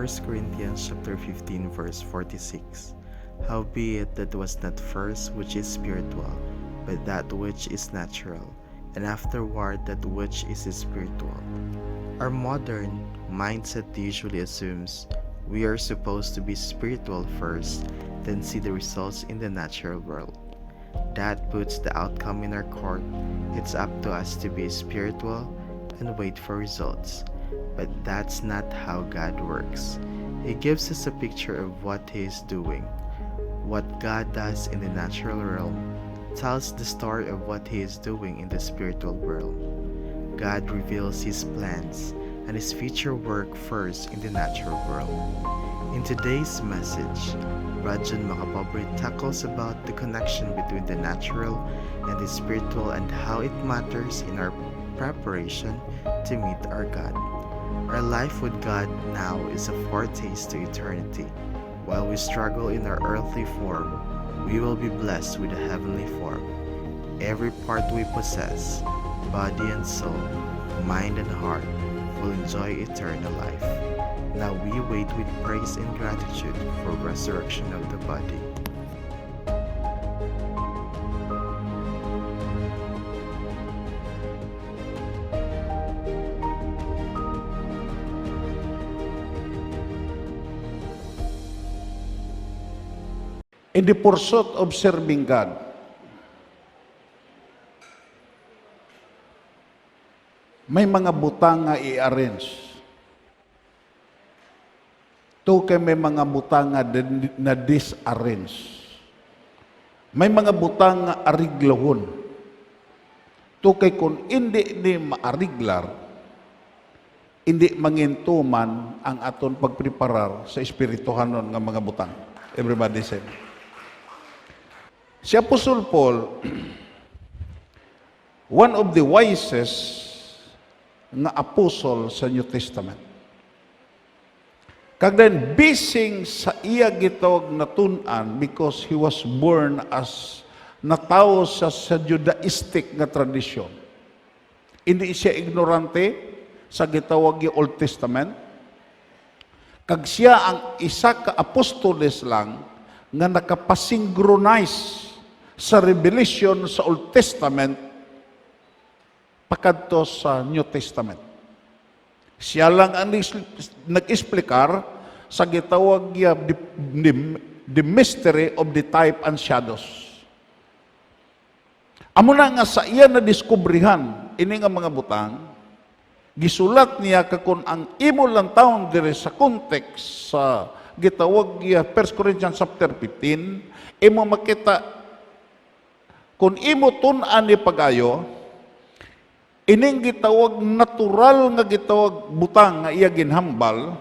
1 Corinthians chapter 15 verse 46. Howbeit that was not first which is spiritual, but that which is natural, and afterward that which is spiritual. Our modern mindset usually assumes we are supposed to be spiritual first, then see the results in the natural world. That puts the outcome in our court. It's up to us to be spiritual and wait for results. But that's not how God works. He gives us a picture of what He is doing. What God does in the natural realm tells the story of what He is doing in the spiritual world. God reveals His plans and His future work first in the natural world. In today's message, Rajan Makapobre tackles about the connection between the natural and the spiritual and how it matters in our preparation to meet our God. Our life with God now is a foretaste to eternity. While we struggle in our earthly form, we will be blessed with a heavenly form. Every part we possess, body and soul, mind and heart, will enjoy eternal life. Now we wait with praise and gratitude for resurrection of the body. In the pursuit of serving God, may mga butang nga i-arrange. To kay may mga butang nga na disarrange. May mga butang nga ariglohon. To kay kung hindi ni maariglar, hindi mangintuman ang aton pagpreparar sa espirituhanon nga mga butang. Everybody say. Si Apostol Paul, one of the wisest nga apostle sa New Testament. Kagdan bising sa iya gitawag na tun-an because he was born as natao sa Judaistic nga tradisyon. Hindi siya ignorante sa gitawag yung Old Testament. Kag siya ang isa ka apostoles lang nga nakapasynchronize sa revelation sa Old Testament pakadto sa New Testament. Siya lang ang nag-explicar sa gitawag niya the mystery of the type and shadows. Amo na nga sa iya na diskubrihan ini nga mga butang, gisulat niya kakun ang imo lang taon dire sa context sa gitawag niya 1 Corinthians chapter 15, imo makita kung imo tun-an ni pagayo, ining gitawag natural nga gitawag butang nga iya ginhambal,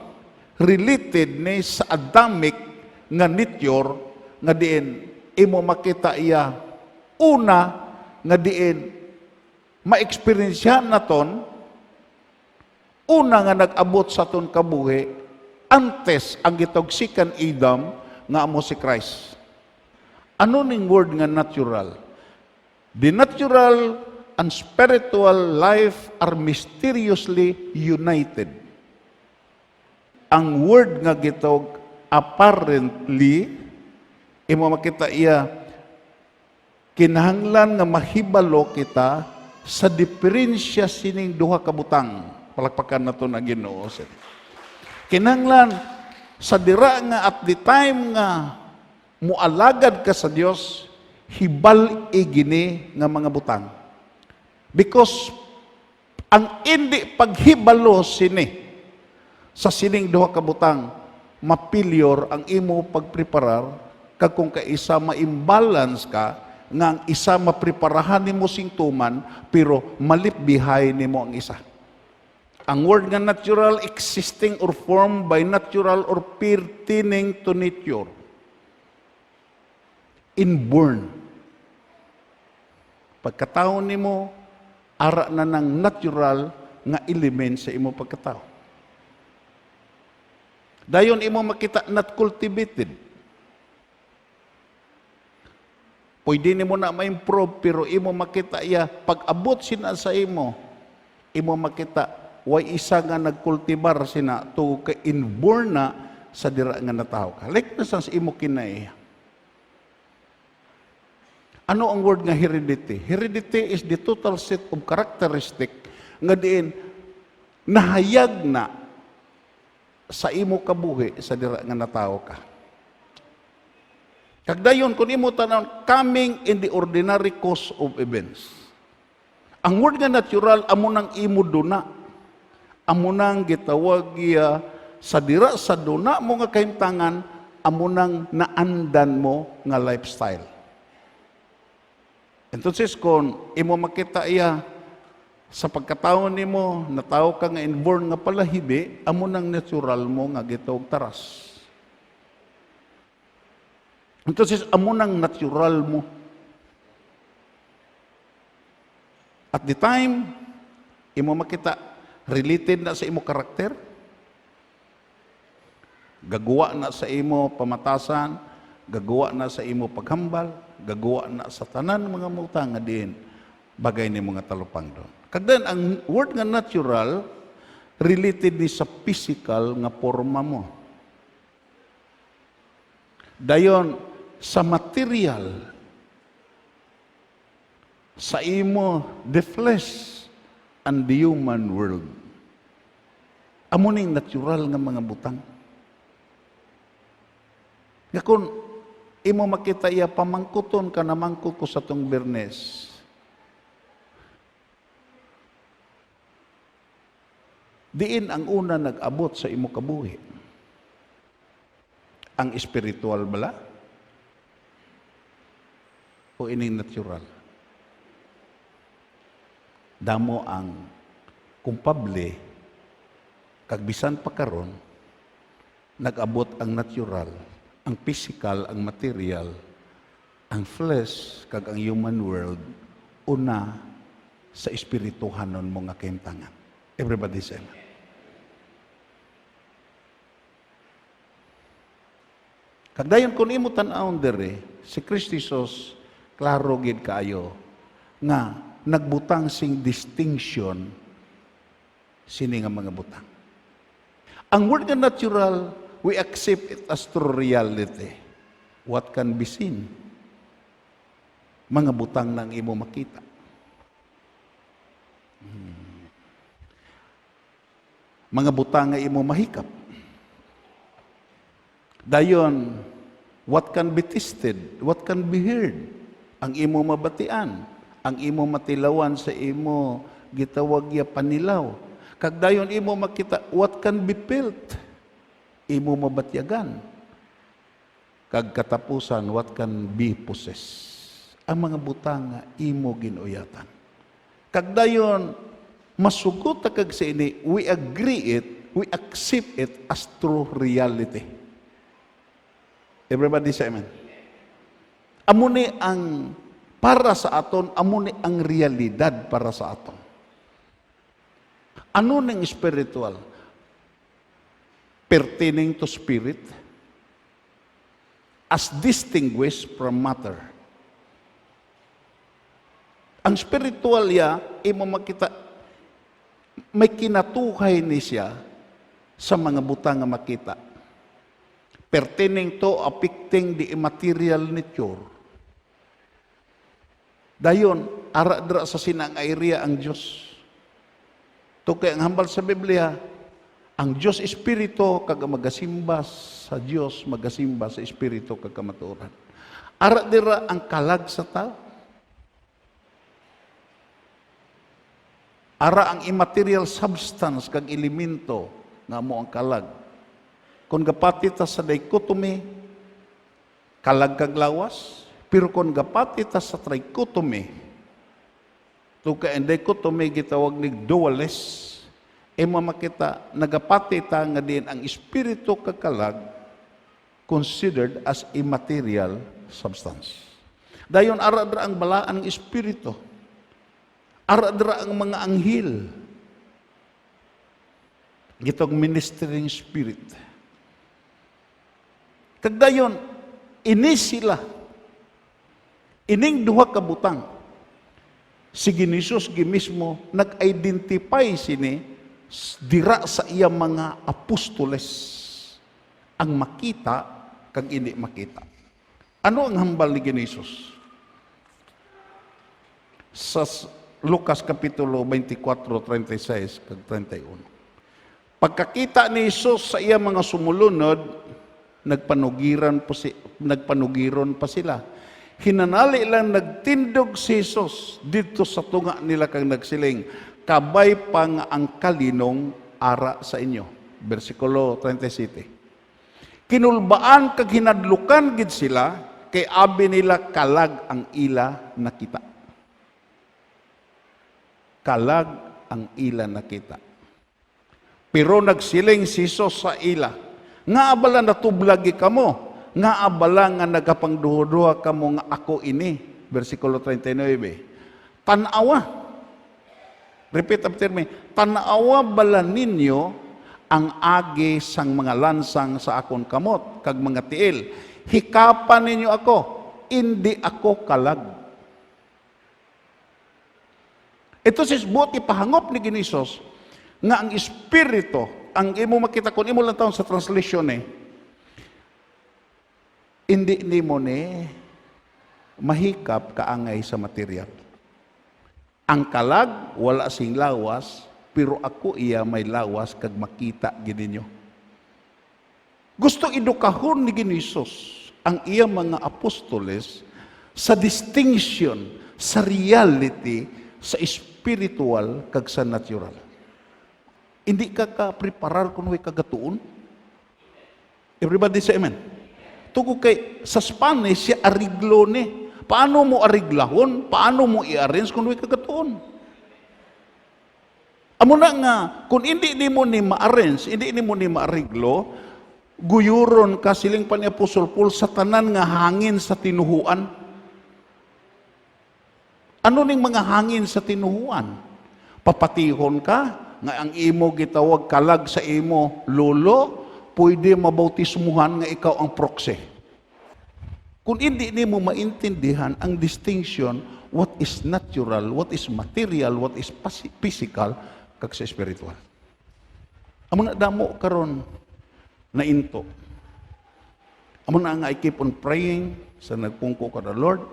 related ni sa Adamic nga nature nga diin imo makita iya una nga diin ma-experiensyahan naton una nga nag-abot sa ton kabuhi antes ang gitawag second Adam nga amo si Christ. Ano ning word nga natural? The natural and spiritual life are mysteriously united. Ang word nga gitawag apparently, imo makita iya, kinahanglan nga mahibalo kita sa diferensya sining duha ka butang. Palakpakan na to na Ginoo. Kinahanglan sa dira nga at the time nga mualagad ka sa Dios, hibal igini nga mga butang. Because ang hindi paghibalo sini sa sining duha ka butang, mapilyor ang imo pagpreparar kag kung kaisa ma-imbalance ka nga ang isa mapreparahan nimo singtuman pero malipbihay nimo ang isa. Ang word nga natural, existing or formed by natural or pertaining to nature. Inborn. Pagkatao nimo, ara na ng natural nga element sa imo pagkatao. Dayon imo makita not cultivated. Pwede nimo na ma-improve pero imo makita iya pag abot sina sa imo makita way isa nga nagkultibar sina to ka inborn na sa dira nga natawo ka. Like na sa imo kinay. Ano ang word nga heredity? Heredity is the total set of characteristic nga diin nahayag na sa imo kabuhi sa dira nga natawo ka. Kagdayon kung imo tanan coming in the ordinary course of events. Ang word nga natural amo nang imo duna. Amo nang gitawag sa dira sa duna mo nga kahimtangan amo nang naandan mo nga lifestyle. Entonces kung imo makita iya sa pagkataon nimo natawo ka nga inborn nga palahibi amo nang natural mo nga gitawag taras. Entonces, amo nang natural mo. At the time, imo makita, related na sa imo karakter, gagawa na sa imo pamatasan, gagawa na sa imo paghambal, gagawa na sa tanan mga mutang nga din, bagay ni mga talupang doon. Kagdan, ang word nga natural, related ni sa physical nga forma mo. Dayon, sa material, sa imo, the flesh and the human world. Amo ning natural nga mga butang. Nga kung imo makita iya pamangkuton ka na mangkot ko sa tong Bernes, diin ang una nag-abot sa imo kabuhi. Ang espiritual bala? O ining natural? Damo ang kumpable, kagbisan pa karon, nag-abot ang natural, ang physical, ang material, ang flesh, kag ang human world, una sa espirituhanon mo nga kahimtangan. Everybody say amen. Kagdayon kung imo tan-awon dere, si Kristo Jesus klaro gid kaayo nga nagbutang sing distinction sini nga mga butang. Ang word nga natural, we accept it as true reality. What can be seen? Mga butang nang imo makita. Mga butang nga imo mahikap. Dayon, what can be tasted? What can be heard? Ang imo mabatian, ang imo matilawan sa imo gitawag ya panilaw. Kag dayon imo makita what can be felt, imo mabatyagan. Kag katapusan what can be possessed. Ang mga butang nga imo ginuyatan. Kag dayon masugot ta kag sa ini, we agree it, we accept it as true reality. Everybody say amen. Amo ni ang para sa aton, amo ni ang realidad para sa aton. Ano ning spiritual? Pertaining to spirit as distinguished from matter. Ang spiritual ya, imo makita, may kinatuhay ni siya sa mga butang nga makita. Pertaining to, affecting the immaterial nature. Dayon, ara-dra sa sinang area ang Diyos. To kay ang hambal sa Biblia, ang Diyos Espiritu kag magasimba sa Diyos, magasimba sa Espiritu kag kamatuoran. Ara-dira ang kalag sa tao. Ara ang immaterial substance kag elemento nga mo ang kalag. Kung gapati ta sa dichotomy, kalag kag lawas, pero kung gapati ta sa trichotomy, to ka dichotomy gitawag ni dualist, makita nagapati ta nga din ang espiritu kag kalag considered as immaterial substance. Dayon ara-dra ang balaan ng espiritu. Ara-dra ang mga anghel. Gitong ministering spirit. Kagdayon, ini sila. Ining duha ka butang. Si Ginisus gimismo nag-identify sini dira sa iya mga apostoles ang makita kag hindi makita. Ano ang hambal ni Jesus? Sa Lucas Kapitulo 24, 36 kag 31. Pagkakita ni Jesus sa iya mga sumulunod, nagpanugiron pa sila. Hinanali lang nagtindog si Jesus dito sa tunga nila kang nagsiling, kabay pa nga ang kalinong ara sa inyo. Versikulo 37. Kinulbaan kag hinadlukan gid sila, kay abi nila kalag ang ila nakita. Kalag ang ila nakita. Pero nagsiling si Jesus sa ila, nga abala natublagi kamo, nga abala nga nagapangduho-duha kamo nga ako ini. Versikulo 39. Tanawa. Repeat after me. Tanawa bala ninyo ang agi sang mga lansang sa akon kamot, kag mga tiil. Hikapan ninyo ako, hindi ako kalag. Ito sis buti pahangop ni Ginisos, nga ang Espiritu, ang imo makita kung imo lang taon sa translation hindi ni mo mahikap kaangay sa material. Ang kalag, wala sing lawas, pero ako iya may lawas kag makita gid ninyo. Gusto edukahon ni Ginisos ang iya mga apostoles sa distinction, sa reality, sa spiritual kag sa natural. Hindi ka ka-preparar kung may kagatuon. Everybody say amen. Tugo kay, sa Spanish, siya ariglo ni. Paano mo ariglahon? Paano mo i-arrange kung may kagatuon? Amo na nga, kung hindi ni mo ni ma-arrange, hindi ni mo ni ma-ariglo, guyuron ka siling pa ni Apostol Paul sa tanan nga hangin sa tinuhuan. Ano ning mga hangin sa tinuhuan? Papatihon ka, nga ang imo gitawag kalag sa imo lolo, pwede mabautismuhan nga ikaw ang proxy. Kung hindi nimo maintindihan ang distinction, what is natural, what is material, what is physical, kag sa spiritual. Amo na damo karon na into. Amo na nga I keep on praying sa nagpungko ka the Lord,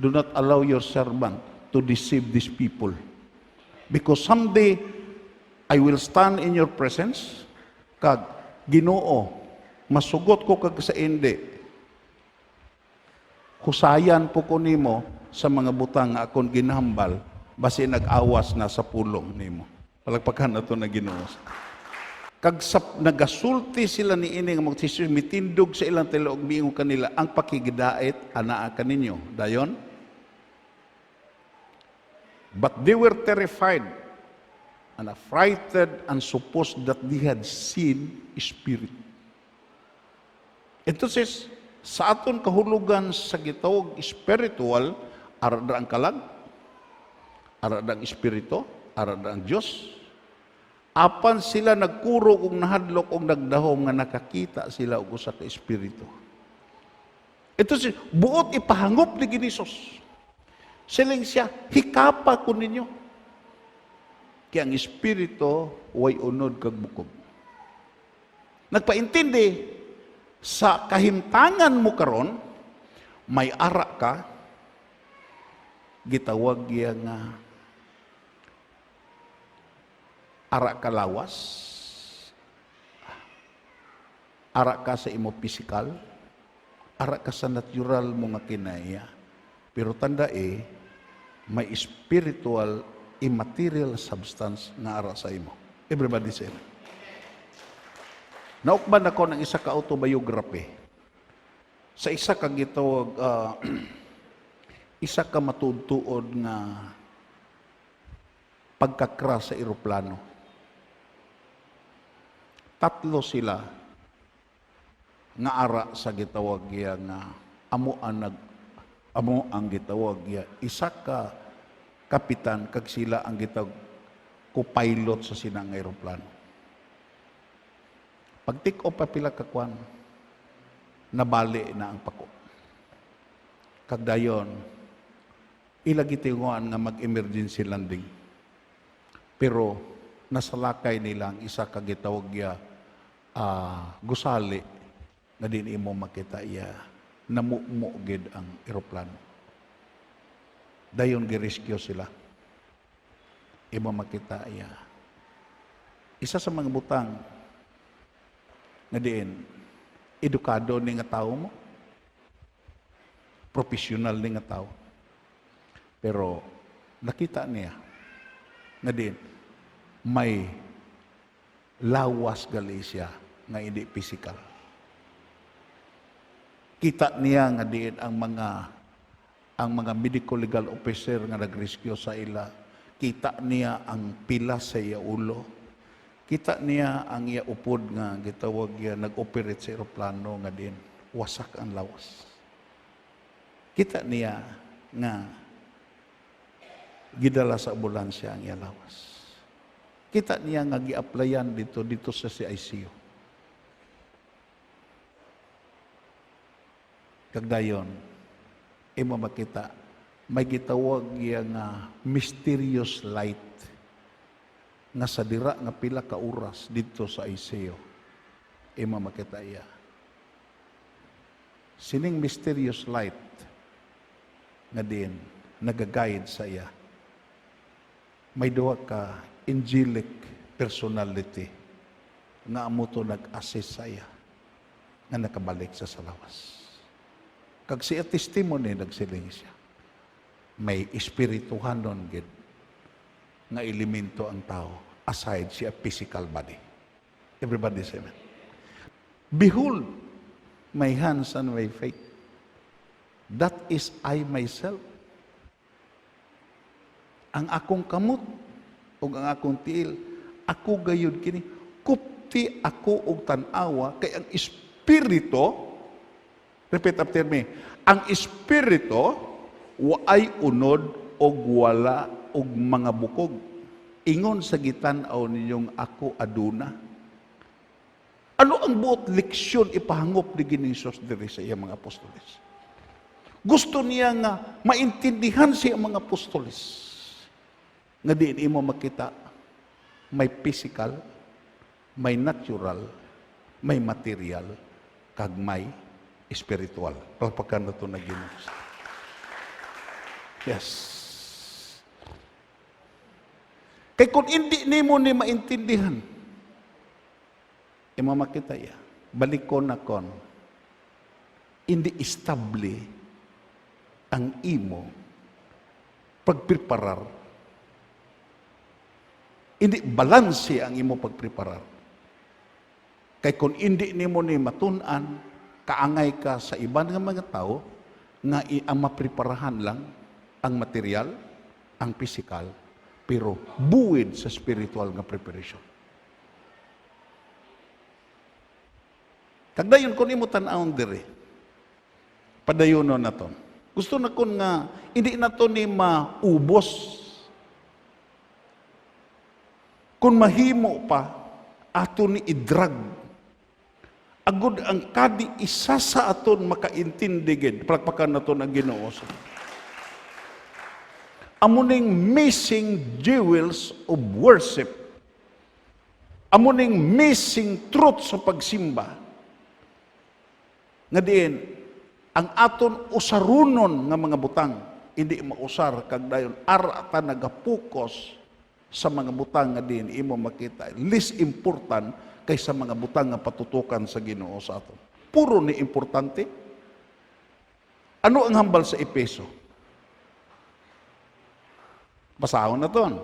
do not allow your servant to deceive these people. Because someday, I will stand in your presence, kag Ginoo, masugot ko kag sa hindi. Husayan po ko nimo sa mga butang nga akong ginahambal, basi nag-awas na sa pulong nimo. Palagpakan na to na Ginoo. Kag sa nagasulti sila ni ini nga magsisus, mitindog sa ilang tilaog miingon kanila, ang pakigidait anaa kaninyo. Dayon? But they were terrified and affrighted and supposed that they had seen spirit. Entonces, sa aton kahulugan sa gitawag spiritual, arada ang kalag, arada ang espiritu, arada ang Diyos. Apan sila nagkuro kung nahadlok o nagdahom nga nakakita sila og usa ka espiritu. Ito si buot ipahangop ni Ginisos. Siling siya, hikapa ko ninyo. Kaya ang espiritu way unod kag bukog. Nagpaintindi sa kahimtangan mo karon, may ara ka, gitawag iya nga ara ka lawas, ara ka sa imo physical, ara ka sa natural mo nga kinaya. Pero tanda may spiritual immaterial substance na ara sa imo. Everybody say it. Naukban ako ng isa ka autobiography. Sa isa ka gitawag, isa ka matudtuod nga pagkakras sa eroplano. Tatlo sila nga ara sa gitawag nga amo ang gitawag isa ka kapitan kag sila ang gitawag co-pilot sa sinang eroplano. Pag take off pa pila ka kwan, nabali na ang pako. Kag dayon ilagi tinguan nga mag-emergency landing. Pero nasalakay nilang isa ka gitawag ya gusali nga din imo makita iya namumugid ang eroplano. Dayon girescue sila. Imo makita iya isa sa mga butang nga diin edukado ni nga tao mo, professional ni nga tao. Pero nakita niya nga din may lawas gali siya nga hindi physical. Kita niya nga diin ang mga medical legal officer nga nagrescue sa ila. Kita niya ang pila sa iya ulo. Kita niya ang iya upod nga gitawag ya nag-operate sa eroplano nga din wasak ang lawas. Kita niya nga gidala sa ambulansya ang iya lawas. Kita niya nga gi-applyan dito sa CICU. Kagdayon, imo makita, may gitawag iya nga mysterious light nga sa dira nga pila ka oras dito sa ICU. Imo makita iya. Sining mysterious light nga din nagaguide sa iya. May duwa ka angelic personality nga amo to nag-assist sa iya nga nakabalik sa salawas. Kag siya testimony nagsiling siya. May espirituhanon gid nga elemento ang tao aside siya physical body. Everybody say amen. Behold my hands and my feet. That is I myself. Ang akong kamot ug ang akong tiil, ako gayud kini. Kupti ako og tan-awa kay ang espiritu, repeat after me, ang espiritu waay unod og wala og mga bukog. Ingon sa gitan-aw ninyong ako aduna. Ano ang buot leksyon ipahangop ni Ginisos diri sa iya mga apostoles? Gusto niya nga maintindihan siya mga apostoles. Nga diin imo makita, may physical, may natural, may material, kag may spiritual. Palpakan na ito na Ginoo. Yes. Kay kung hindi nimo ni maintindihan, imo makita ya, balikon na kon, hindi estable ang imo pagpreparar. Hindi balanse ang imo pagpreparar. Kay kung hindi nimo ni matun-an, kaangay ka sa iban nga mga tao nga ang mapreparahan lang ang material, ang physical, pero buwid sa spiritual nga preparation. Kagdayon kun imo tan-awon diri, padayonon naton. Gusto na kun nga hindi nato ni maubos. Kung mahimo pa ato ni idrag agud ang kadi isa sa aton makaintindigid, palakpakan naton ang Ginoo. Amuning missing jewels of worship, amuning missing truth sa pagsimba, nga diin ang aton usarunon nga mga butang hindi mausar kag dayon ara ta nagapokus sa mga butang nga din imo makita least important kaysa mga butang nga patutukan sa Ginoo sa aton. Puro ni importante. Ano ang hambal sa Epeso? Basahon na ton.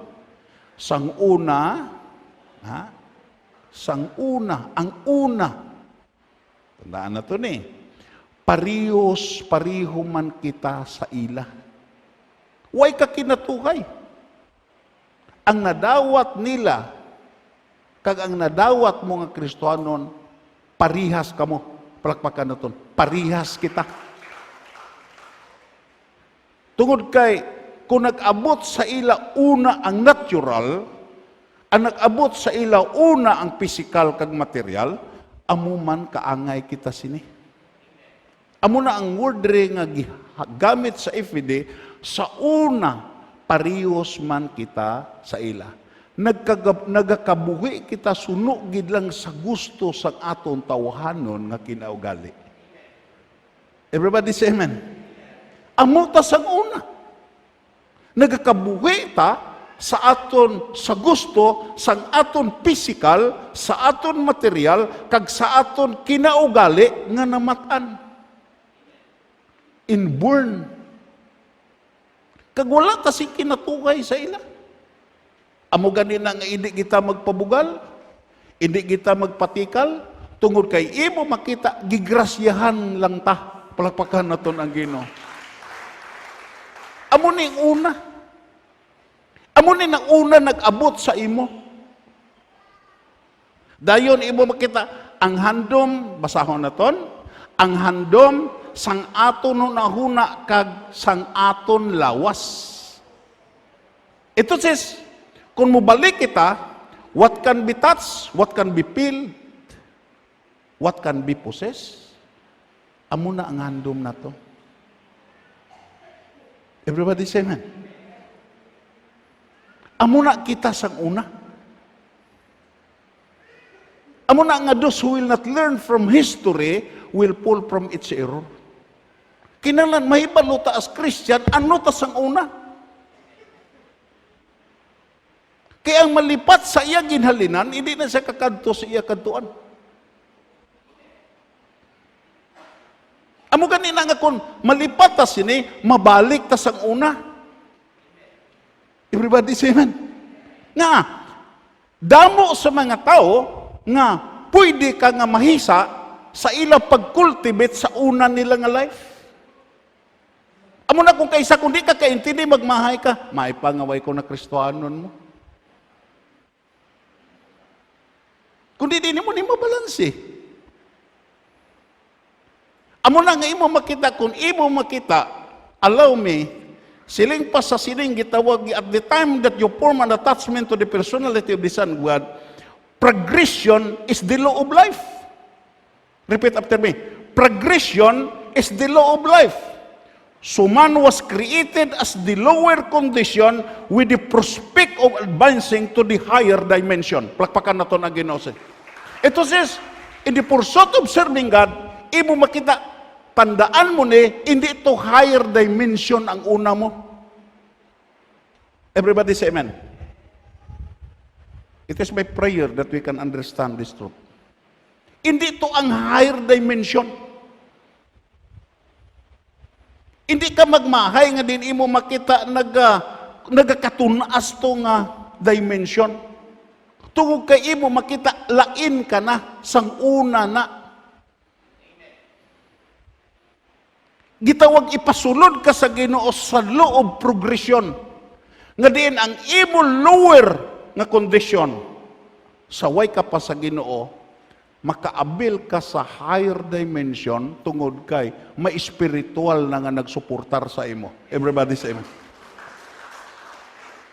Sanguna, sanguna, ang una. Tandaan na to ni. Pariho man kita sa ila. Way ka kinatuhay. Ang nadawat nila, kag ang nadawat mo nga Kristohanon, parihas kamo. Palakpakan na ton. Parihas kita. Tungod kay, kung nag-abot sa ila una ang natural, ang nag-abot sa ila una ang physical kag material, amuman kaangay kita sini. Amo na ang word nga gamit sa FD, sa una, parihos man kita sa ila. nagakabuhi kita suno gid lang sa gusto sa aton tawhanon nga kinaugali. Everybody say amen. Amo ta sang una. Nagakabuhi ta sa aton sa gusto sang aton physical, sa aton material, kag sa aton kinaugali nga namatan. Inborn. Kag wala ta sing kinatugay sa ila. Amo gani na nga hindi kita magpabugal, hindi kita magpatikal, tungod kay imo makita gigrasyahan lang ta. Palakpakan naton ang Ginoo. Amo ning una. Amo ni nang una nag-abot sa imo. Dayon imo makita ang handom, basahon naton, ang handom sang aton hunahuna kag sang aton lawas. Ito says, kung mubalik kita, what can be touched, what can be filled, what can be possessed, amo na ang handom na to. Everybody say amen. Amo na kita sang una. Amo na nga those who will not learn from history will fall from its error. Kinahanglan mahibalo ta as Christian, ano ta sang una? Kaya ang malipat sa iya ginhalinan, hindi na siya kakadto sa iya kadtuan. Amo ganina nga kung malipat ta sini, mabalik ta sang una. Everybody say amen. Nga, damo sa mga tao nga pwede ka nga mahisa sa ila pag-cultivate sa una nila nga life. Amo na kung kaisa, kung di ka kaintindi, magmahay ka, maipangaway ko na Kristohanon mo. Kung di mo mabalansi. Amo na nga imo makita, kung imo makita, allow me, siling pa sa siling gitawag, at the time that you form an attachment to the personality of the Son of God, progression is the law of life. Repeat after me. Progression is the law of life. So man was created as the lower condition with the prospect of advancing to the higher dimension. Plakpakan na ito na Ginoo. Ito says, in the pursuit of serving God, imo makita, tandaan mo ni, hindi ito higher dimension ang una mo. Everybody say amen. It is my prayer that we can understand this truth. Hindi ito ang higher dimension. Hindi ka magmahay nga din imo makita nagakatunaas to nga dimension. Tungod kay imo makita lain ka na sang una na. Gitawag ipasulod ka sa Ginoo sa law of progression. Nga diin ang imo lower nga condition sa way ka pa sa Ginoo, makaabil ka sa higher dimension tungod kay may spiritual na nga nagsuportar sa imo. Everybody say amen.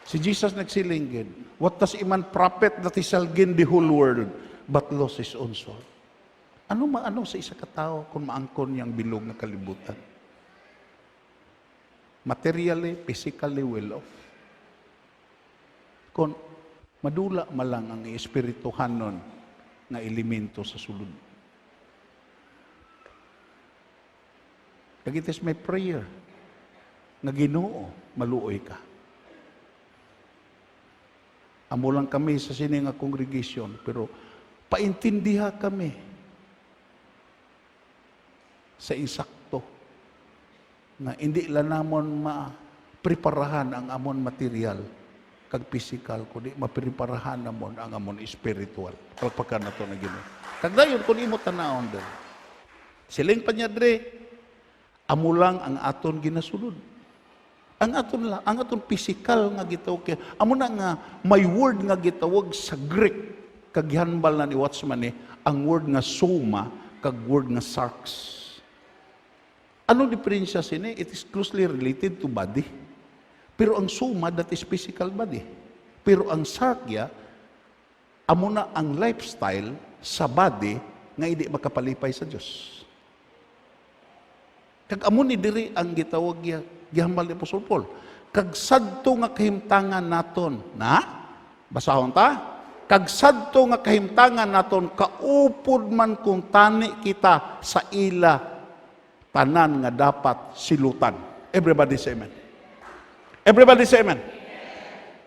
Si Jesus nagsilingin, what does a man profit that he shall gain the whole world but lose his own soul? Ano maano sa isa ka tao kung maangkon niyang bilog na kalibutan? Materially, physically well off. Kung madula malang ang espirituhanon nga elemento sa sulod. Kag it is my prayer nga Ginoo maluoy ka. Amo lang kami sa sini nga congregation, pero paintindiha kami sa insakto na hindi lang namon ma-preparahan ang amon material kag physical, kundi ma-preparahan namon ang amon spiritual. Pagpakan na ito na Ginoo. Kag dayon kung imo tanawon din, siling pa niya dre, amo lang ang aton ginasulod. Ang aton physical nga gitawag, amo na nga may word nga gitawag sa Greek, kag gihanbal na ni Watchman ang word nga soma, kag word nga sarx. Anong diferensya sini? It is closely related to body. Pero ang soma, that is physical body. Pero ang sarkya, amo na ang lifestyle sa body nga hindi makapalipay sa Diyos. Kag amo ni diri ang gitawag gihambal ni Apostol Paul. Kag sadto nga kahimtangan naton na Basahon ta? Kag sadto nga kahimtangan naton kaupod man kung tani kita sa ila tanan nga dapat silutan. Everybody say amen. Everybody say amen.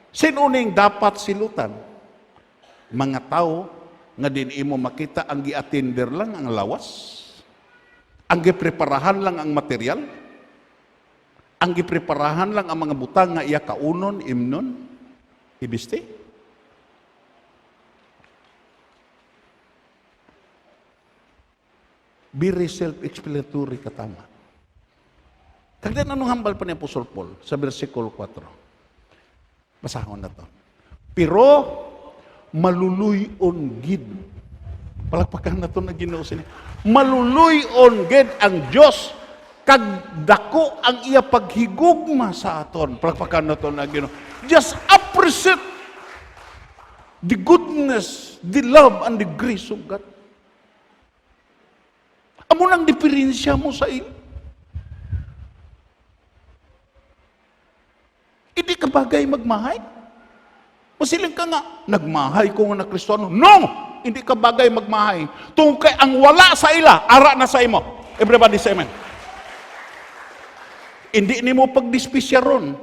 Sinuning dapat silutan? Mga tao nga din imo makita ang giatinder lang ang lawas, ang gipreparahan lang ang material, ang gipreparahan lang ang mga butang nga iya kaunon, imnon, ibiste. Very self-explanatory katama. Kagdan anong hambal pa ni Apostol Paul sa versikulo 4. Basahon na to. Pero maluluyon gid. Palakpakan na to na Ginoo sini. Maluluyon gid ang Dios kag dako ang iya paghigugma sa aton. Palakpakan na to na Ginoo. Just appreciate the goodness, the love and the grace of God. Amo nang diferensya mo sa iyo. Hindi ka bagay magmahay. Masiling ka nga, nagmahay ko nga na Kristiyano. No! Hindi ka bagay magmahay. Tungkol kay ang wala sa ila, ara na sa imo. Everybody say amen. Hindi ni mo pagdispisya ron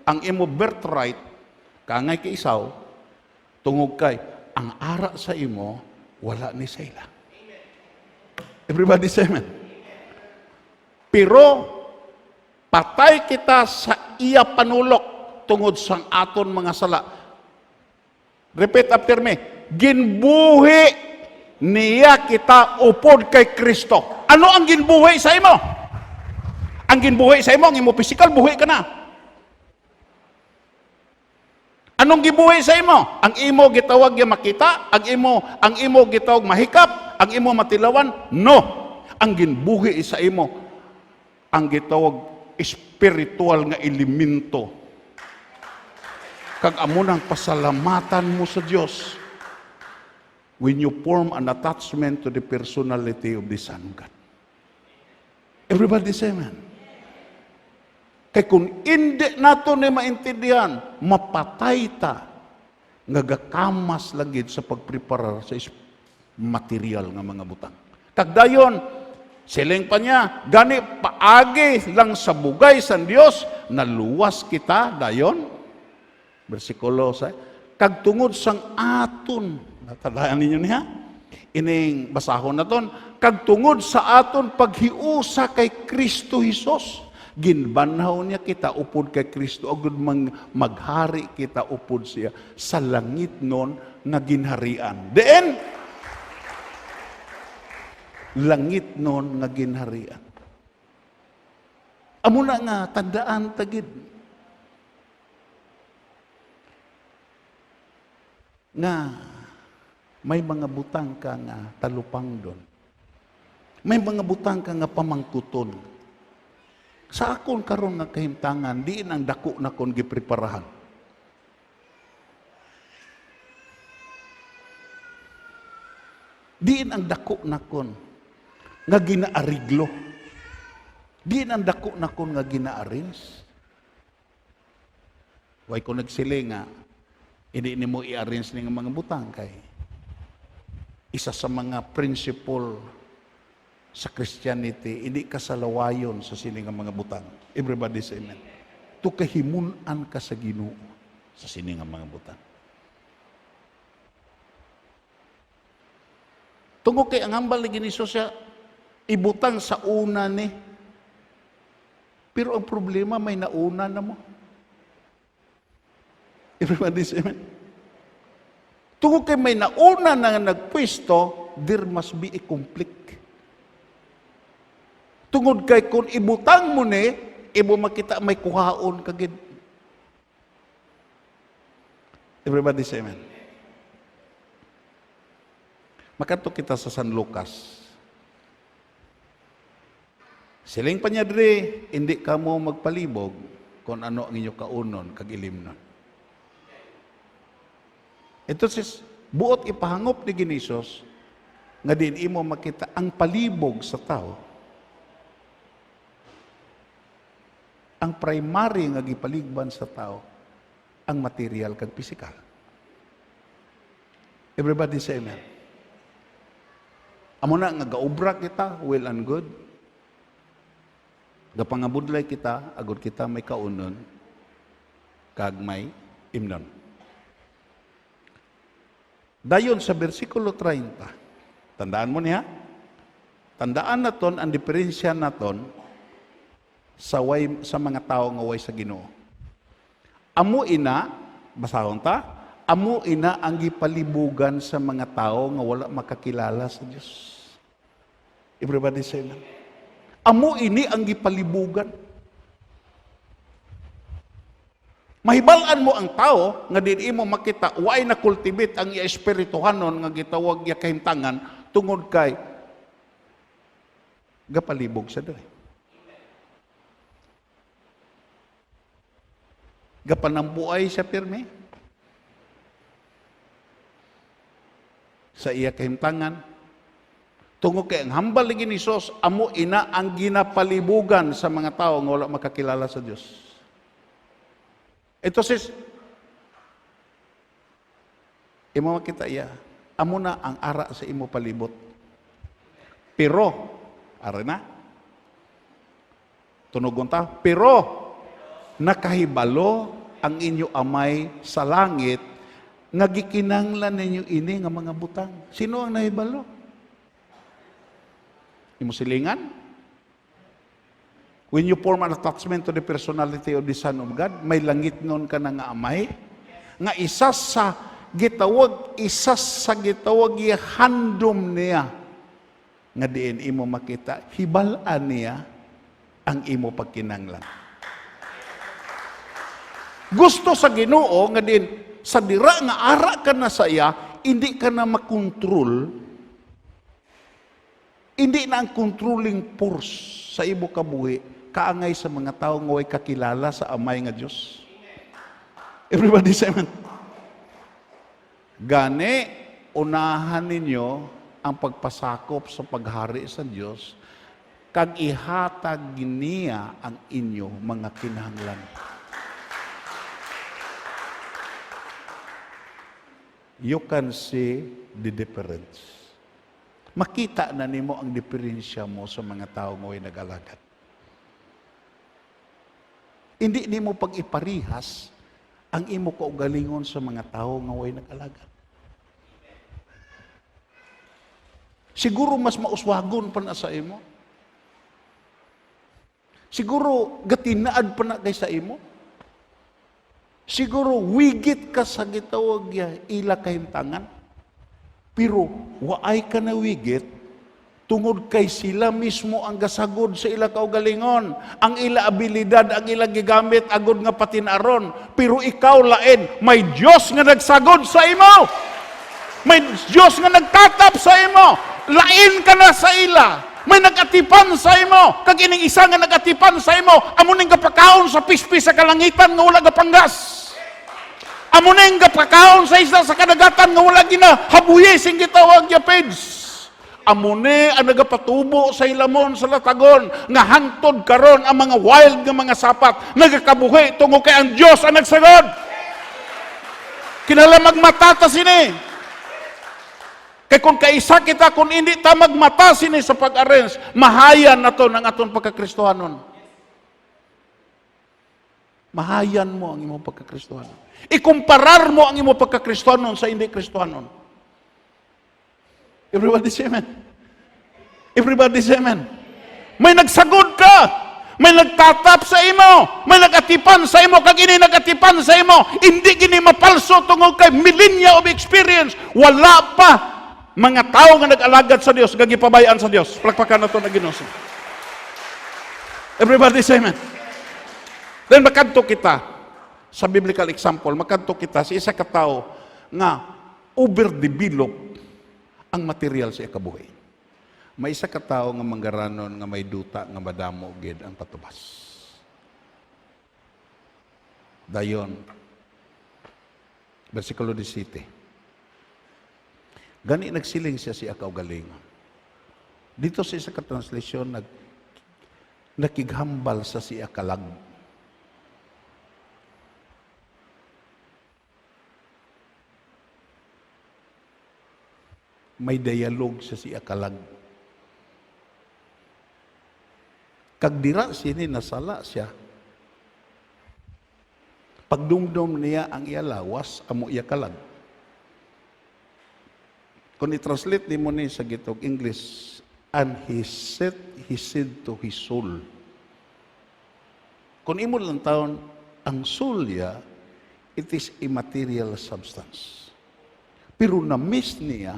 ang imo birthright, kangay kay isaw, tungog kay, ang ara sa imo, wala ni sa ila. Everybody say amen. Pero, patay kita sa iya panulok tungod sang aton mga sala. Repeat after me. Ginbuhi niya kita upod kay Kristo. Ano ang ginbuhi sa imo? Ang ginbuhi sa imo, ang imo physical, buhi ka na. Anong gibuhi sa imo? Ang imo gitawag ya makita, ang imo gitawag mahikap, ang imo matilawan? No. Ang ginbuhi sa imo, ang gitawag spiritual nga elemento. Kag amo nang pasalamatan mo sa Dios when you form an attachment to the personality of the Son of God. Everybody say amen. Kay kung hindi nato ni maintindihan, mapatay ta nga gakamas lagid sa pagpreparar sa material nga mga butang. Kagdayon, siling pa niya, gani paagi lang sa bugay sa Dios, naluwas kita dayon. Versikulo 6. Kag tungod sang aton, natandaan ninyo niya? Ining basahon na ton, kag tungod sa aton paghiusa kay Kristo Hesus, ginbanhaw niya kita upod kay Kristo, agud maghari kita upod siya sa langit nun nga ginharian. Then, langit nun nga ginharian. Amo na nga, tandaan tagid. Nga, may mga butang ka nga talupang doon. May mga butang ka nga pamangkuton. Sa akon karon nga kahimtangan, diin ang dako na kon gipreparahan. Diin ang dako na kon nga ginaariglo. Diin ang dako na kon nga gina-arrange. Way ko nagsili nga, hindi ni mo i-arrange ng mga butang kay isa sa mga principle sa Christianity, hindi ka salawayon sa sining mga butang. Everybody say amen. To kahimunan ka sa Ginoo sa sining mga butang. Tungo kay ang hambal ni Ginoo siya ibutang sa una ni. Pero ang problema may nauna na mo. Everybody say amen. Tungo kay may nauna na nagpwesto, there must be a conflict. Tungod kay kung ibutang mo ni, ibo makita may kuhaon kagid. Everybody say amen. Makato kita sa San Lucas. Siling pa niya diri, hindi ka mo magpalibog kung ano ang inyo kaunon kag ilimnon. Ito sis, buot ipahangop ni Ginisos, nga din imo makita ang palibog sa tao. Ang primary nga gipaligban sa tao, ang material kag pisikal. Everybody say amen. Amo na nga gaubra kita, well and good. Gapangabudlay kita, agud kita may kaunon, kag may imnon. Dayon sa versikulo 30, tandaan mo niya, tandaan naton ang diferensya naton sa mga tao nga way sa Ginoo. Amo ina, basahon ta, amo ina ang gipalibugan sa mga tao nga wala makakilala sa Dios. Everybody say amen. Amo ini ang gipalibugan. Mahibalan mo ang tao nga dili mo makita way na cultivate ang espirituhanon nga gitawag ya kahimtangan tungod kay gapalibog sa diri. Gapanambuay sa pirmi sa iya kahimtangan. Tungod kay ang hambal ni Hesus, amo ina ang ginapalibugan sa mga tao nga wala makakilala sa Dios. Ito sis, imo makita iya, amo na ang ara sa imo palibot. Pero, ara na, tunugon ta, pero, nakahibalo ang inyo amay sa langit, nga gikinanglan ninyo ini nga mga butang. Sino ang nahibalo? Imo silingan? When you form an attachment to the personality of the Son of God, may langit nun ka na nga amay, nga isa sa gitawag handom niya, nga diin imo makita, hibalaan niya ang imo pagkinanglan. Gusto sa Ginoo nga din, sa dira nga ara ka na sa iya, hindi ka na makontrol. Hindi na ang controlling force sa imo kabuhi kaangay sa mga tao nga way kakilala sa amay nga Dios. Everybody say amen. Gani unahan ninyo ang pagpasakop sa paghari sa Dios kag ihatag niya ang inyo mga kinahanglan. You can see the difference. Makita na nimo ang diferensya mo sa mga tao mo ay nag-alagad. Hindi nimo pag-iparihas ang imo kaugalingon sa mga tao nga way nag-alagad. Siguro mas mauswagon pa na sa imo. Siguro gatinaad pa na kay sa imo. Siguro wigit ka sa gitawag ya ila kahimtangan. Pero waay ka na wigit, tungod kay sila mismo ang gasagod sa ila kaugalingon. Ang ila abilidad, ang ila gigamit, agod nga patinaron. Pero ikaw lain, may Diyos nga nagsagod sa imo. May Diyos nga nagtatap sa imo. Lain ka na sa ila. May nagatipan sa imo. Kag ining isa nga nagatipan sa imo, amo ning kapakaon sa pispis sa kalangitan nga wala gapanggas. Amo na yung gapakaon sa isla sa kadagatan nga wala ginahabuye sing gitawag ya peds. Amo na ang nagapatubo sa ilamon sa latagon nga hangtod karon ang mga wild nga mga sapat nagakabuhi tungo kay ang Dios ang nagsagod. Kinala magmata sini. Kay kung kaisa kita kung hindi ta magmata sini sa pag-arrange, mahayan nato ng aton pagkakristohanon. Mahayan mo ang imong pagkakristohanon. Ikumparar mo ang imong pagkakristohanon sa hindi kristohanon. Everybody say amen. Everybody say amen. May nagsagod ka. May nagtatap sa imo. May nagatipan sa imo. Kag ini nagatipan sa imo. Hindi gini mapalso tungod kay millennia of experience. Wala pa mga tao nga nag-alagad sa Dios, gagipabayaan sa Dios. Palakpakan na ito na Ginoo. Everybody say amen. Then makadto kita sa biblical example, makadto kita sa isa ka tawo nga overdevelop ang material sa ikabuhi. May isa ka tawo nga manggaranon nga may duta nga madamo gid ang patubas. Dayon versikulo 17. Gani nagsiling siya si akaw galingon. Dito sa isa ka translasyon nakighambal sa siya kalag. may dialog sa siya kalag. Kag dira sini nasala siya. Pagdumdum niya ang iya lawas, amo iya kalag. Kung i-translate ni mo ni sa gitog English, and he said to his soul. Kung imo lang taon, ang soul niya, it is immaterial substance. Pero na-miss niya,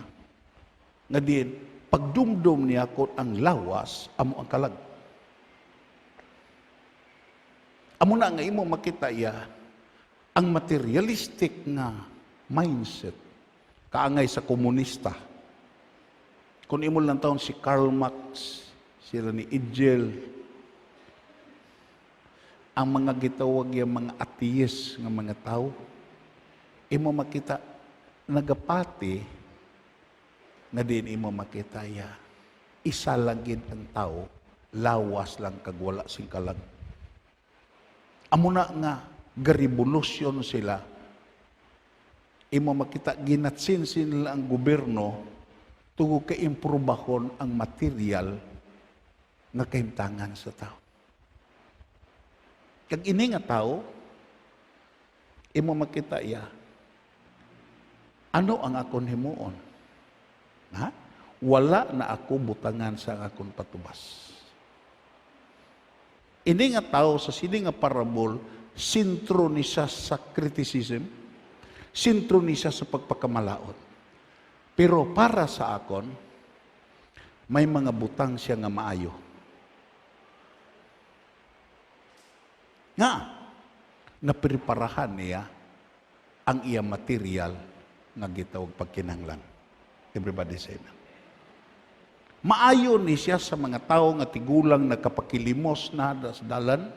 nga din, pagdumdum niya kung ang lawas, amo ang kalag. Amo na nga imo makita iya, ang materialistic nga mindset, kaangay sa komunista. Kung imo lang taon si Karl Marx, sila ni Hegel, ang mga gitawag yung mga atheist nga mga tao, imo makita, nagapati, na din imo makita ya, isa lang gid ang tao, lawas lang kag wala sing kalag. Amo na nga, garevolusyon sila, imo makita, ginatsinsin nila ang gobyerno, tugo ka-improbahon ang material nga kahimtangan sa tao. Kag ini nga tao, imo makita iya, ano ang akon himuon? Ha? Wala na ako butangan sa akon patubas. Ini nga tao sa sini nga parabol, sintro ni siya sa criticism, sintro ni siya sa pagpakamalaot. Pero para sa akon, may mga butang siya nga maayo. Nga, napreparahan niya ang iya material nga gitawag pagkinahanglan. Everybody say amen. Maayo ni siya sa mga tao nga tigulang nakapakilimos na sa dalan,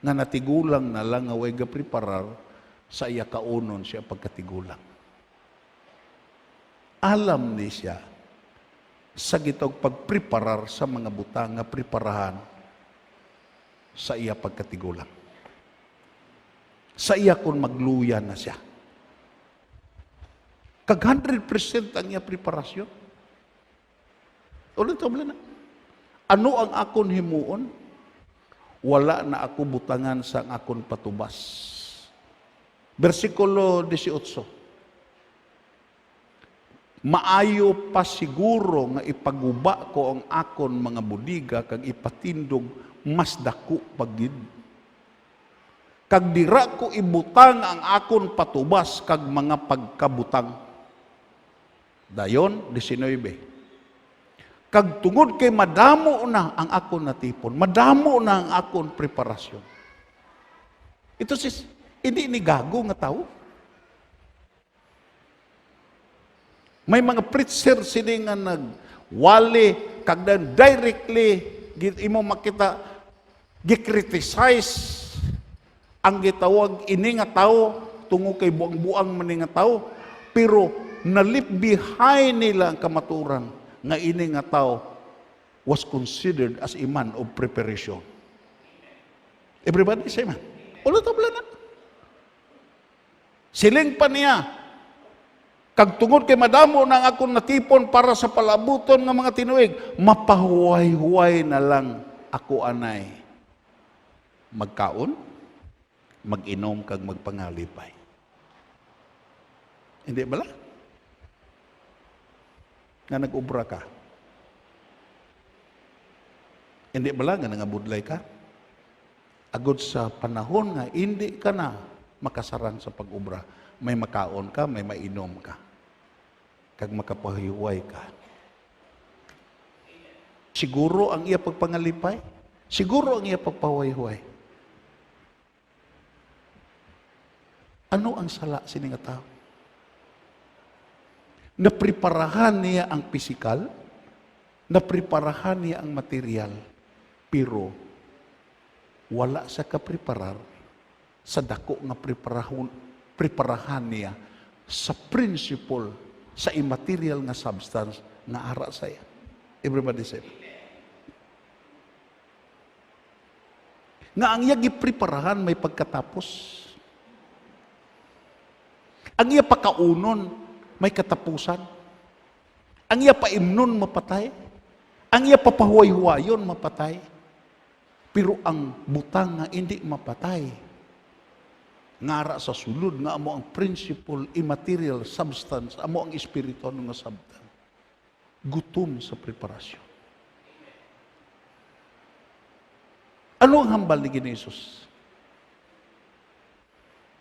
nga natigulang na lang nga way gapreparar sa iya kaunon siya pagkatigulang. Alam ni siya sa gitawag pagpreparar sa mga butang nga preparahan sa iya pagkatigulang. Sa iya kung magluya na siya. Kag 100% ang iya preparasyon. Ulit ito na. Ano ang akon himuon? Wala na ako butangan sa akon patubas. Versikulo 18. Maayo pa siguro nga ipaguba ko ang akon mga budiga kag ipatindog mas dako pagid. Kag dira ko ibutang ang akon patubas kag mga pagkabutang. Dayon 19. Kag tungod kay madamo na ang akon natipon, madamo na ang akon preparasyon. Ito hindi ni gago nga tao. May mga preacher sini nga nagwali kag dan directly imo makita gi-criticize ang gitawag ini nga tao tungo kay buang-buang man nga tao, pero nalip behind nila ang kamaturan nga ini nga tao was considered as a man of preparation. Everybody say man. Ulo tabla na. Siling pa niya, kag tungod kay madamo nang akong natipon para sa palabuton ng mga tinuig, mapahuway-huway na lang ako anay. Magkaon, mag-inom, kag magpangalipay. Hindi ba lang? Nga nag-ubra ka. Hindi ba lang nga nangabudlay ka? Agod sa panahon nga, hindi ka na makasarang sa pag-ubra. May makaon ka, may mainom ka. Kag makapahiway ka. Siguro ang iya pagpangalipay. Siguro ang iya pagpahuway-huway. Ano ang sala sining nga tao? Napreparahan niya ang pisikal, napreparahan niya ang material, pero wala sa kapreparar sa dako nga preparahan niya sa principle, sa immaterial nga substance nga ara saya. Everybody say. Nga ang iya gipreparahan may pagkatapos. Ang iya pakaunon, may katapusan. Ang iya paimnon mapatay. Ang iya papahuway-huwayon mapatay. Pero ang butang nga hindi mapatay, ngara sa sulod nga amo ang principle, immaterial substance, amo ang espiritu nga sabtan. Gutom sa preparasyon. Ano ang hambal ni Jesus?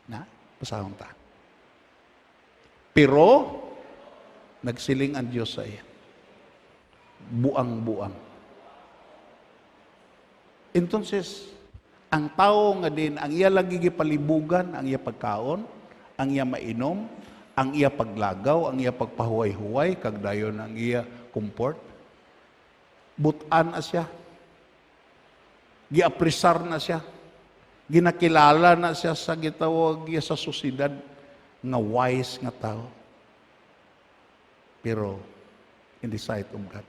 Na, pasahon ta. Pero, nagsiling ang Diyos sa iya. Buang-buang. Entonces, ang tao nga din, ang iya lagi gipalibugan, ang iya pagkaon, ang iya mainom, ang iya paglagaw, ang iya pagpahuway-huway, kag dayon ang iya comfort, butan na siya. Giaprisar na siya. Ginakilala na siya sa gitawag iya sa susidad nga wise nga tao. Pero, in the sight of God,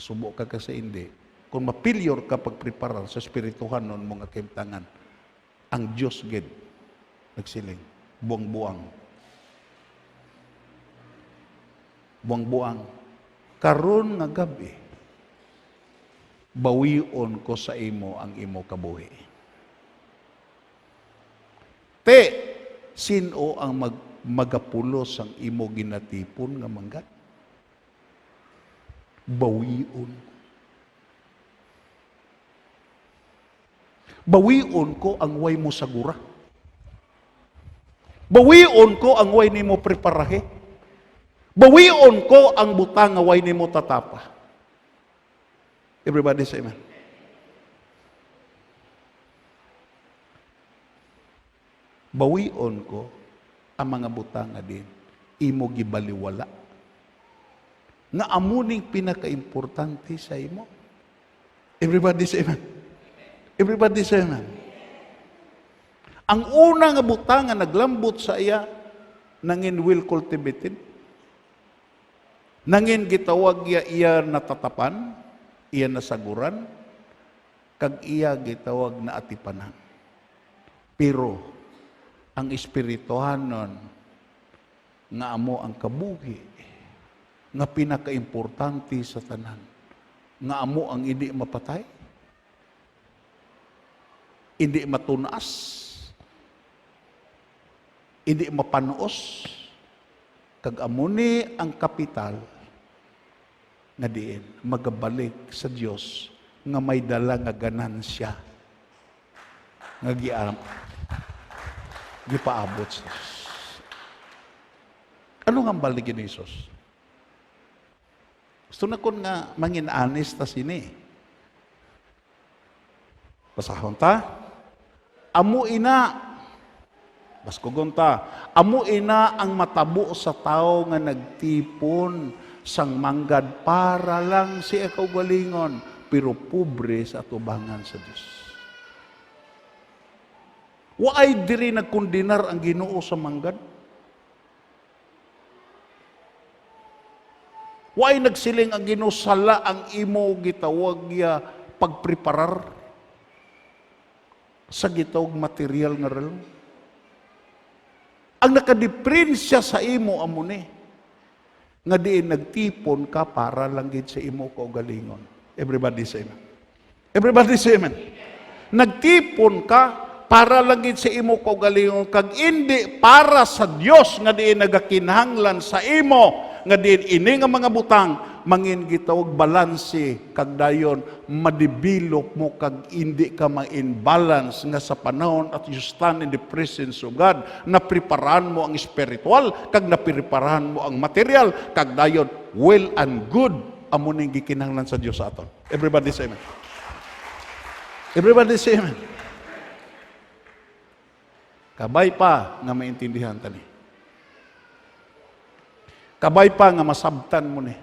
subo ka kasi hindi. Kung mapilyor ka pagpreparar sa espirituhan nun mga kaimtangan, ang Diyos gid nagsiling, buang-buang. Buang-buang. Karon nga gabi, bawion ko sa imo ang imo kabuhi. Te, sino ang magapulos ang imo ginatipon nga manggat? Bawion. Bawion ko ang way mo sagura. Bawion ko ang way ni mo preparahe. Bawion ko ang butang nga way ni mo tatapa. Everybody say amen. Bawion ko ang mga butang nga din. Imo gibaliwala. Nga amuning pinaka-importante sa imo. Everybody say amen. Everybody say amen. Ang una nga butang nga naglambot sa iya, nangin will cultivated, nangin gitawag iya natatapan, iya nasaguran, kag iya gitawag na atipanan. Pero, ang espirituhan nun, nga amo ang kabuhi, nga pinaka-importante sa tanan, nga amo ang hindi mapatay, hindi matunas, hindi mapanuos, kag amuni ang kapital nga diin magabalik sa Dios nga may dala nga ganansya nga gipaabot sa Dios. Ano nga balik ni Jesus? Gusto na kon nga mangin honest ta sini. Pasahon ta? Amo ina, baskugon ta, amo ina ang matabo sa tao nga nagtipon sang manggad para lang si kaugalingon, pero pobre sa atubangan sa Dios. Waay diri nagkondinar ang Ginoo sa manggad? Waay nagsiling ang Ginoo sala ang imo gitawag ya pagpreparar sa gitawag material nga realm. Ang nakadiprensya sa imo amo ni nga diin nagtipon ka para lang gid sa imo kaugalingon. Everybody say amen. Everybody say amen. Nagtipon ka para lang gid sa imo kaugalingon kag hindi para sa Dios nga diin nagakinahanglan sa imo nga diin ini nga mga butang mangin gitawag balanse kag dayon madibilok mo kag hindi ka ma-imbalance nga sa panahon at you stand in the presence of God na preparahan mo ang spiritual kag napreparahan mo ang material kag dayon well and good amo ning gikinahanglan sa Dios sa aton. Everybody say amen. Everybody say amen. Kabay pa nga maintindihan tani. Kabay pa nga masabtan mo ni.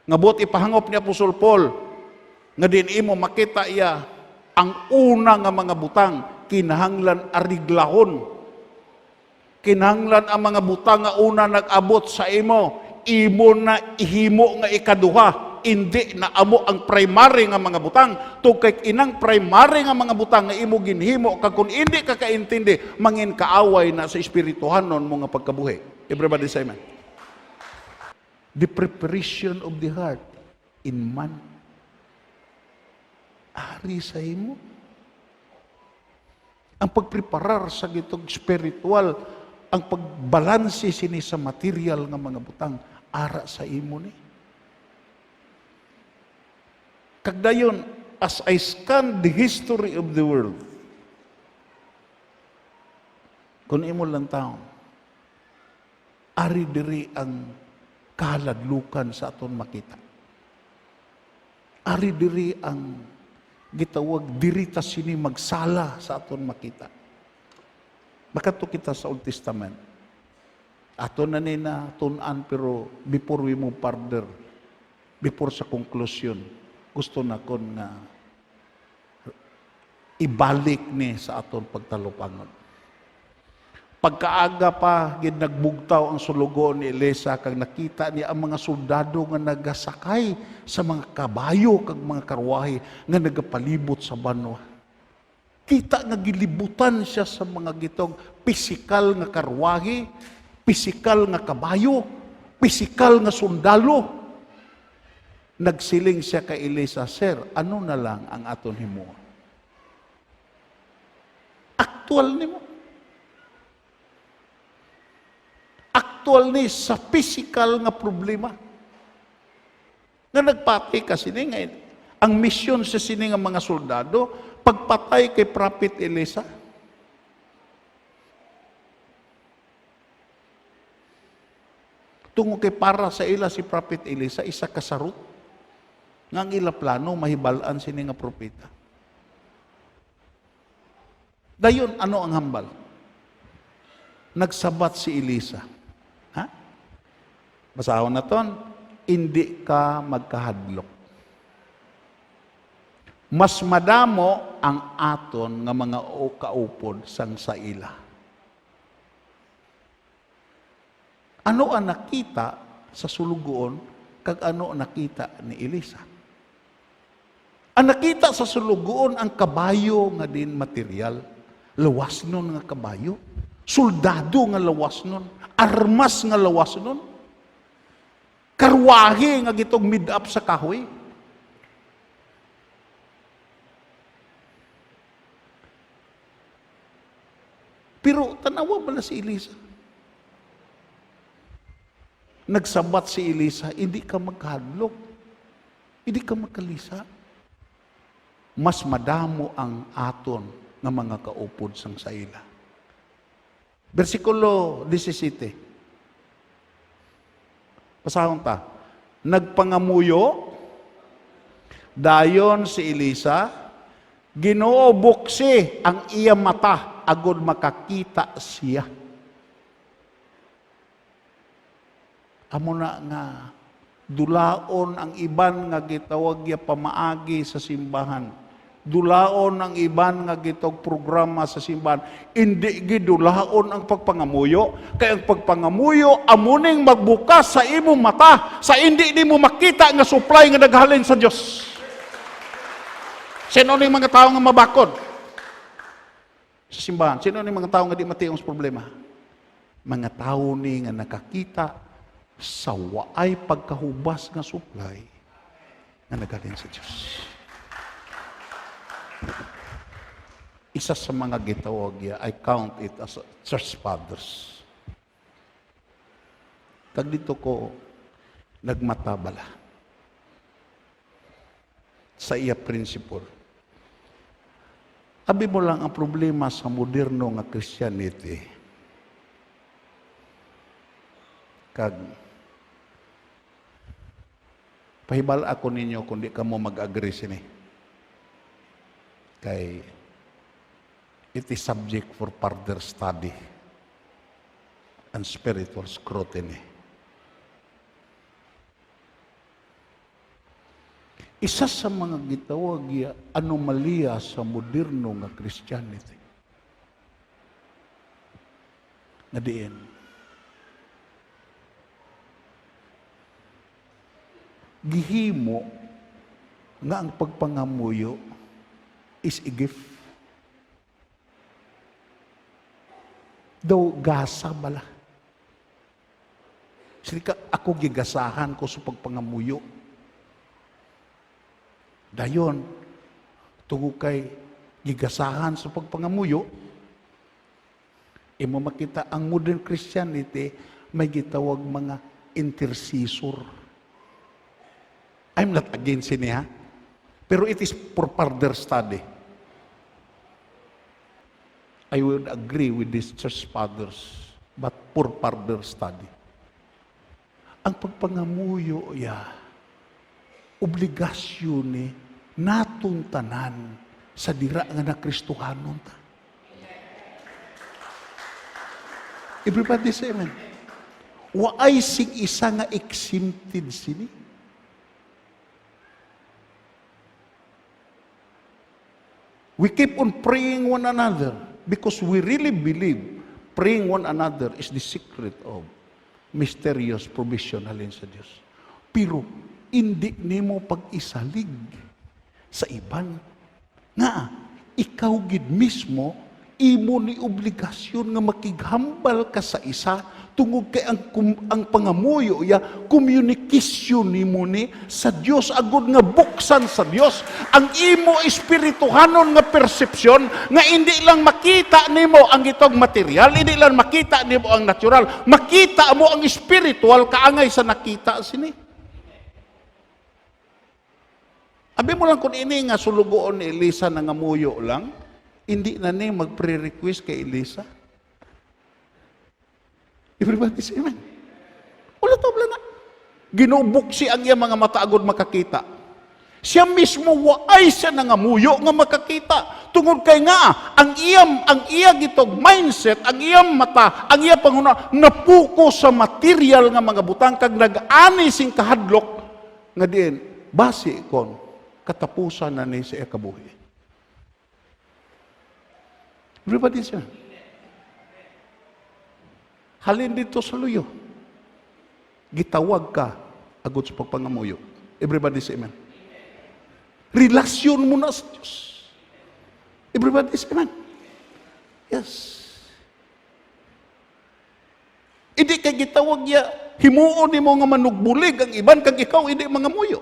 Nga buot ipahangop ni Apostol Paul, nga din imo makita iya, ang una nga mga butang, kinahanglan ariglahon. Kinahanglan ang mga butang nga una nag-abot sa imo na ihimo nga ikaduha, hindi na amo ang primary nga mga butang, tugkay inang primary nga mga butang nga imo ginhimo, kag kung hindi ka kaintindi, mangin kaaway na sa espirituhanon mo nga pagkabuhi. Everybody say amen. The preparation of the heart in man. Ari sa imo. Ang pagpreparar sa gitong spiritual, ang pagbalanse sini sa material nga mga butang, ara sa imo ni. Kagdayon, as I scan the history of the world, kung imo lang taon, ari diri ang kahaladlukan sa aton makita. Ari diri ang gitawag diri ta sini magsala sa aton makita. Makato kita sa Old Testament. Aton na nina tun-an, pero before we move further, before sa conclusion, gusto na kon nga ibalik ni sa aton pagtalupangon. Pagkaaga pa, nagbugtaw ang sulugon ni Elisa, kag nakita niya ang mga soldado nga nagasakay sa mga kabayo kag mga karwahe nga nagapalibot sa banwa. Kita nga gilibutan siya sa mga gitong pisikal nga karwahe, pisikal nga kabayo, pisikal nga sundalo. Nagsiling siya kay Elisa, "Sir, ano na lang ang aton himuon?" Aktual nimo. Aktual ni sa physical nga problema. Nga nagpati ka sini nga, ang misyon sa sini nga mga soldado, pagpatay kay Prophet Elisa. Tungo kay para sa ila si Prophet Elisa, isa kasarot. Nga ang ila plano, mahibalaan sini nga propeta. Dayon, ano ang hambal? Nagsabat si Elisa. Ha? Basahon na ton, hindi ka magkahadlok. Mas madamo ang aton nga mga kaupod sang sa ila. Ano ang nakita sa sulugoon, kag ano ang nakita ni Elisa? Ang nakita sa sulugoon ang kabayo nga din material, lawas nun nga kabayo, soldado nga lawas nun, armas nga lawas nun, karwahe nga gitong mid-up sa kahoy. Pero tanawa ba na si Elisa? Nagsabat si Elisa, hindi ka magkahadlok, hindi ka magkalisa. Mas madamo ang aton nga mga kaupod sang saila. Versikulo 17. Pasahon ta. Nagpangamuyo, dayon si Elisa, Ginoo buksi ang iya mata, agud makakita siya. Amo na nga, dulaon ang iban nga gitawag ya pamaagi sa simbahan. Dulaon ang iban nga gitog programa sa simbahan. Hindi gidulaon ang pagpangamuyo. Kaya ang pagpangamuyo, amuning magbukas sa imong mata, sa hindi nimo makita nga supply nga naghalin sa Dios. Sino ni mga tao nga mabakod sa simbahan? Sino ni mga tao nga di mationg sa problema? Mga tao ni nga nakakita sa waay pagkahubas nga supply nga naghalin sa Dios. Isa sa mga gitawag ya, I count it as church fathers. Kag dito ko nagmatabala sa iya principle. Abi mo lang ang problema sa moderno nga Christianity. Kag pahibal ako ninyo kung di ka mo mag-agree sini. Kay it is subject for further study and spiritual scrutiny. Isa sa mga gitawag ya anomalya sa moderno nga Christianity. Nga diin. gihimo nga ang pagpangamuyo is a gift. Daw gasa bala. Sili ka, ako gigasahan ko sa pagpangamuyo. Dayon, tungo kay gigasahan sa pagpangamuyo, imo makita ang modern Christianity may gitawag mga intercessor. I'm not against niya, pero it is for further study. I would agree with these church fathers, but for further study. Ang pagpangamuyo, obligasyon ni natong tanan sa dira nga na Kristohanon ta. Everybody say amen. Waay sing isa nga exempted sini. We keep on praying one another because we really believe praying one another is the secret of mysterious provision halin sa Diyos. Pero hindi nimo pag-isalig sa iban nga ikaw gid mismo imo ni obligasyon nga makighambal ka sa isa tungod kay ang pangamuyo communication nimo ni sa Dios agud nga buksan sa Dios ang imo espirituhanon nga persepsyon nga hindi lang makita nimo ang gitong material, hindi lang makita nimo ang natural, makita mo ang spiritual kaangay sa nakita sini. Abi mo lang kung ini nga sulugoon ni Elisa na ngamuyo lang, hindi na ni mag-pre-request kay Elisa. Everybody say amen. Wala to na. Ginubuksi ang iya mga mata agud makakita. Siya mismo waay siya nangamuyo nga makakita. Tungod kay nga ang iya gitog mindset, ang iyang mata, ang iya panguna napuko sa material nga mga butang kag nag-ani sing kahadlok nga diin base kon katapusan na ni sa kabuhi. Everybody say halin dito sa luyo. Gitawag ka agud sa pagpangamuyo. Everybody say amen. Relasyon mo na sa Diyos. Everybody say amen. Yes. Hindi kay gitawag ya himuon nimo nga manugbulig ang iban kag ikaw hindi mangamuyo.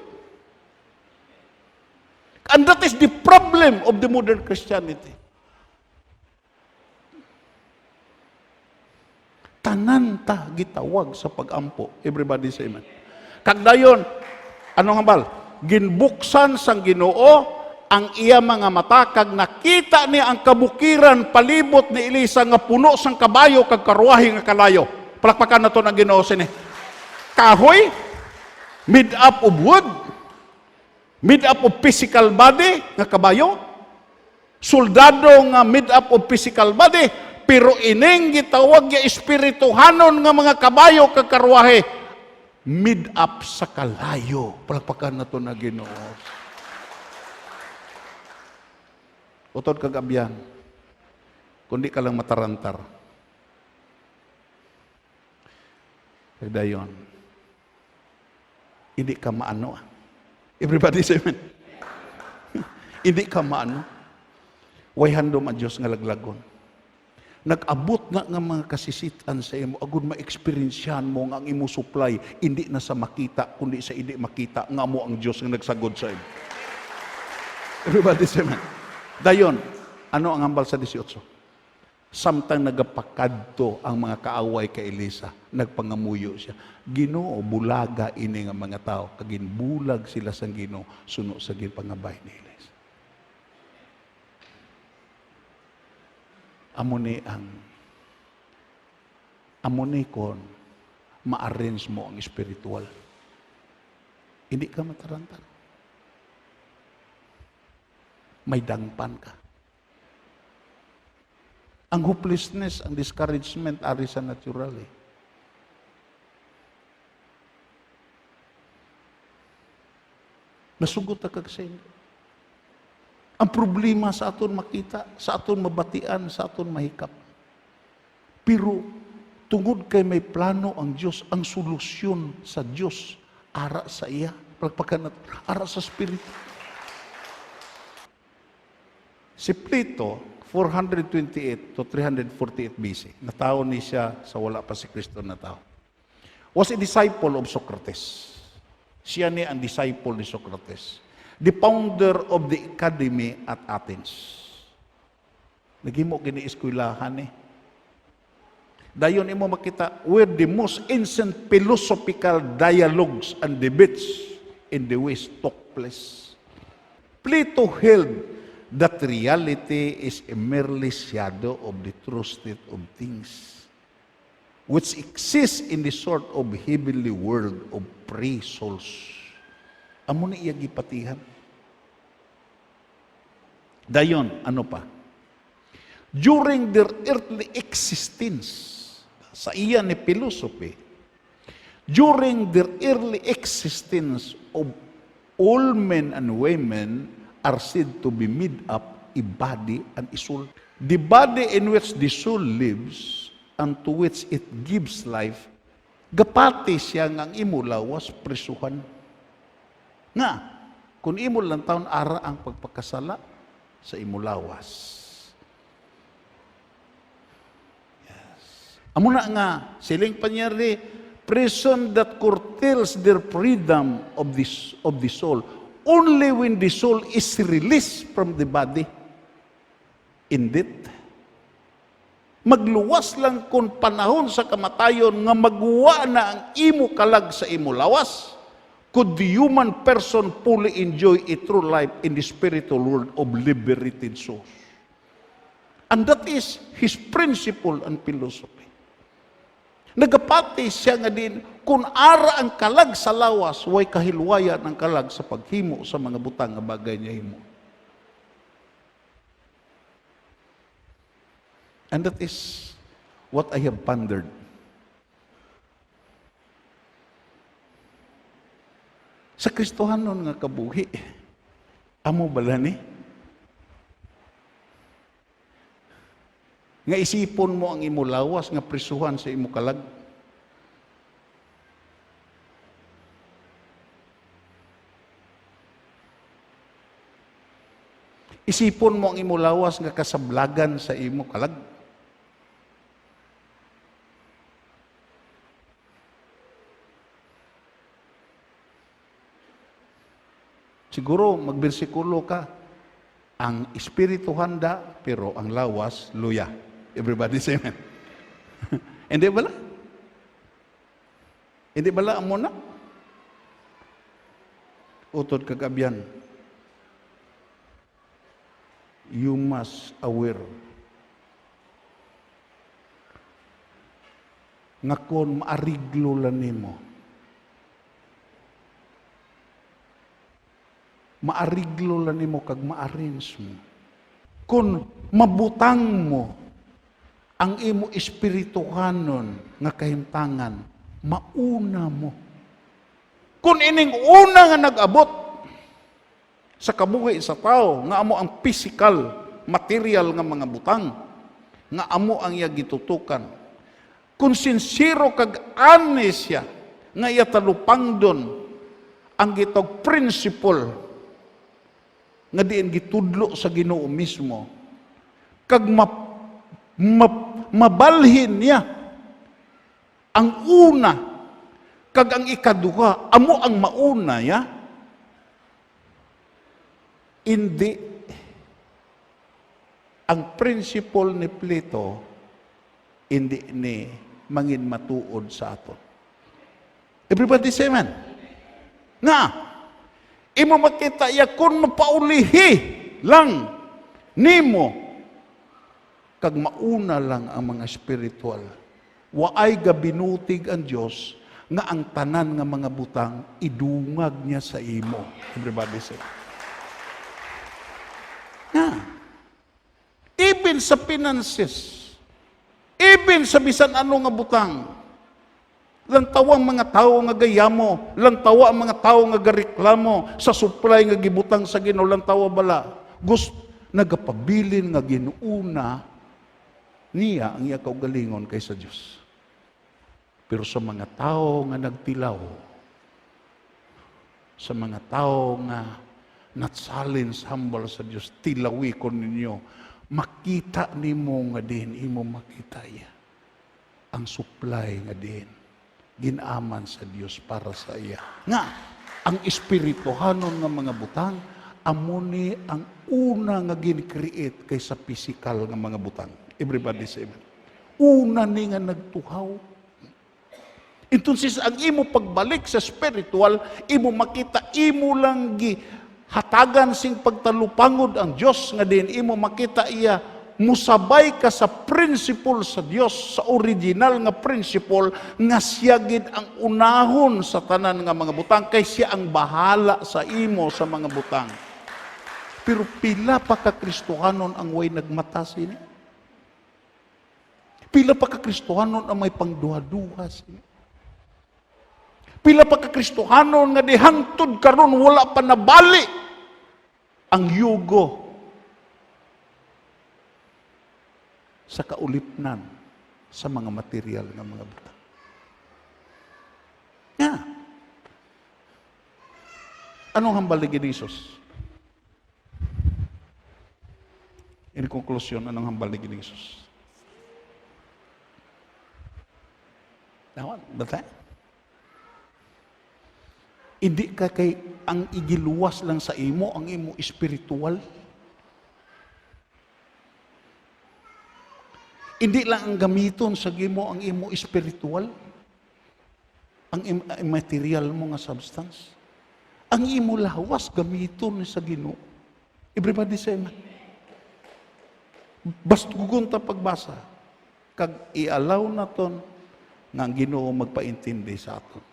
And that is the problem of the modern Christianity. Tanan ta gitawag sa pagampo. Everybody say amen. Kagdayon, anong hambal? Ginbuksan sang Ginoo ang iya mga mata kag nakita niya ang kabukiran palibot ni Elisa nga puno sang kabayo kag karwahe nga kalayo. Palakpakan nato ang Ginoo sini. Kahoy, made up of wood, made up of physical body nga kabayo, soldado nga made up of physical body. Pero ining gitawag ya espirituhanon nga mga kabayo kag karwahe mid up sa kalayo. Palakpakan nato na Ginoo. Utod kag abyan. Kundi ka lang matarantar. Dayon. Hindi ka maano. Everybody say amen. Hindi ka maano. Way handom ang Diyos nga laglagon. Nag-abot nga mga kasisitan sa imo, agud ma-experiensyan mo nga ang imo supply, hindi na sa makita, kundi sa hindi makita, nga mo ang Diyos nga nagsagod sa imo. Everybody say amen. Dayon, ano ang hambal sa 18? Samtang nagapakadto ang mga kaaway kay Elisa, nagpangamuyo siya. Ginoo, bulaga ini nga mga tao, kaginbulag sila sa Ginoo, suno sa ginpangabay ni Elisa. Amuni kon ma-arrange mo ang spiritual. Hindi ka matarantar. May dangpan ka. Ang hopelessness, ang discouragement, ari sa natural eh. Nasugot na kag sa inyo. Ang problema sa aton makita, sa aton mabatian, sa aton mahikap. Pero tungod kay may plano ang Diyos, ang solusyon sa Diyos, ara sa iya. Palakpakan natin. Ara sa Espiritu. Si Plato, 428 to 348 BC, natao ni siya sa wala pa si Kristo na tao. Was a disciple of Socrates. Siya ni ang disciple ni Socrates. The founder of the academy at Athens. Nagimo kini eskwelahan eh. Dayon imo makita where the most ancient philosophical dialogues and debates in the West took place. Plato held that reality is a merely shadow of the true state of things, which exists in the sort of heavenly world of free souls. Amo ni iya gipatihan. Dayon, ano pa? During their earthly existence, sa iya ni philosophy, during their early existence of all men and women are said to be made up a body and a soul. The body in which the soul lives and to which it gives life, gapati siya ng imo lawas prisuhan. Nga, kung imo lang taon ara ang pagpakasala sa imo lawas. Amo na nga, siling panyari, prison that curtails their freedom of the soul only when the soul is released from the body in death. Magluwas lang kung panahon sa kamatayon nga magwa na ang imo kalag sa imo lawas, could the human person fully enjoy a true life in the spiritual world of liberated souls. And that is his principle and philosophy. Nagapati siya nga din, kung ara ang kalag sa lawas, way kahilwayan ang kalag sa paghimo sa mga butang nga bagay niya himo. And that is what I have pondered. Sa Kristohanon nga kabuhi, amo bala ni? Nga isipon mo ang imo lawas, nga prisuhan sa imo kalag. Isipon mo ang imo lawas, nga kasablagan sa imo kalag. Siguro, magbersikulo ka, ang espiritu handa, pero ang lawas, luya. Everybody say amen. Hindi bala? Hindi bala ang muna? Utod kagabyan. You must aware. Nga kon maariglo lang nimo. Maariglo lang nimo kag ma-arrange mo. Kung mabutang mo ang imo espirituhanon nga kahimtangan, mauna mo. Kung ining una nga nag-abot sa kabuhi sa tao, nga amo ang physical, material nga mga butang, nga amo ang iya gitutukan. Kung sincero kag honest siya, nga iya talupang doon, ang gitog principle, nga diin gitudlo sa Ginoo mismo, kag mabalhin niya ang una, kag ang ikaduha, amo ang mauna ya, hindi ang principle ni Plato hindi ni mangin matuod sa aton. Everybody say amen. Nga, imo makita ya kung mapaulihi lang nimo kag mauna lang ang mga spiritual. Waay gabinutig ang Dios nga ang tanan nga mga butang idungag niya sa imo. Everybody say. Nga. Even sa finances, even sa bisan ano nga butang, lantawa ang mga tao nga gayamo, lantawa ang mga tao nga gareklamo sa supply nga gibutang sa Ginoo, lantawa bala. Gusto nagapabilin nga ginuuna niya ang iya kaugalingon kaysa Dios. Pero sa mga tao nga nagtilaw, sa mga tao nga natsalin sa hambal sa Dios, tilawi ko ninyo, makita nimo nga din, imo makita iya ang supply nga din ginaman sa Dios para sa iya. Nga ang espirituhanon nga mga butang amo ni ang una nga gin-create kaysa physical nga mga butang. Everybody say amen. Una ni nga nagtuhaw. Entonces, ang imo pagbalik sa spiritual, imo makita, imo lang hatagan sing pagtalupangod ang Diyos nga din, imo makita iya, musabay ka sa principle sa Diyos, sa original nga principle, nga siya gid ang unahon sa tanan nga mga butang, kay siya ang bahala sa imo sa mga butang. Pero pila pa ka Kristohanon ang way nagmata sini? Pila pa ka Kristohanon ang may pangduha-duha sini? Pila pa ka Kristohanon nga dihangtod karon wala pa nabali ang yugo sa kaulipnan sa mga material nga mga butang. Nga. Anong hambaligin ni Jesus? In conclusion, anong hambaligin ni Jesus? Nawan, bata? Hindi ka kay ang igiluwas lang sa imo, ang imo espiritual. Hindi lang ang gamiton sa imo ang imo espiritual, ang material mo nga substance. Ang imo lawas gamiton sa Ginoo. Everybody say amen. Basta gugunta pagbasa, kag i-allow naton nga ang Ginoo magpaintindi sa aton.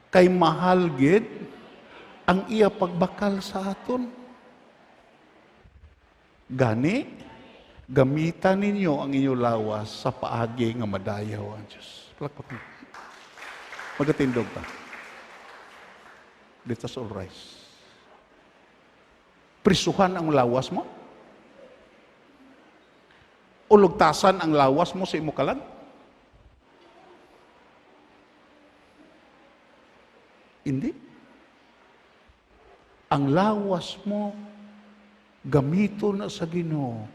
Kay mahal gid ang iya pagbakal sa aton. Gani, gamitan ninyo ang inyong lawas sa paagi nga madayaw ang Diyos. Magatindog ta. Let us all rise. Prisuhan ang lawas mo? Ulugtasan ang lawas mo sa imo kalag? Hindi. Ang lawas mo, gamito na sa Ginoo,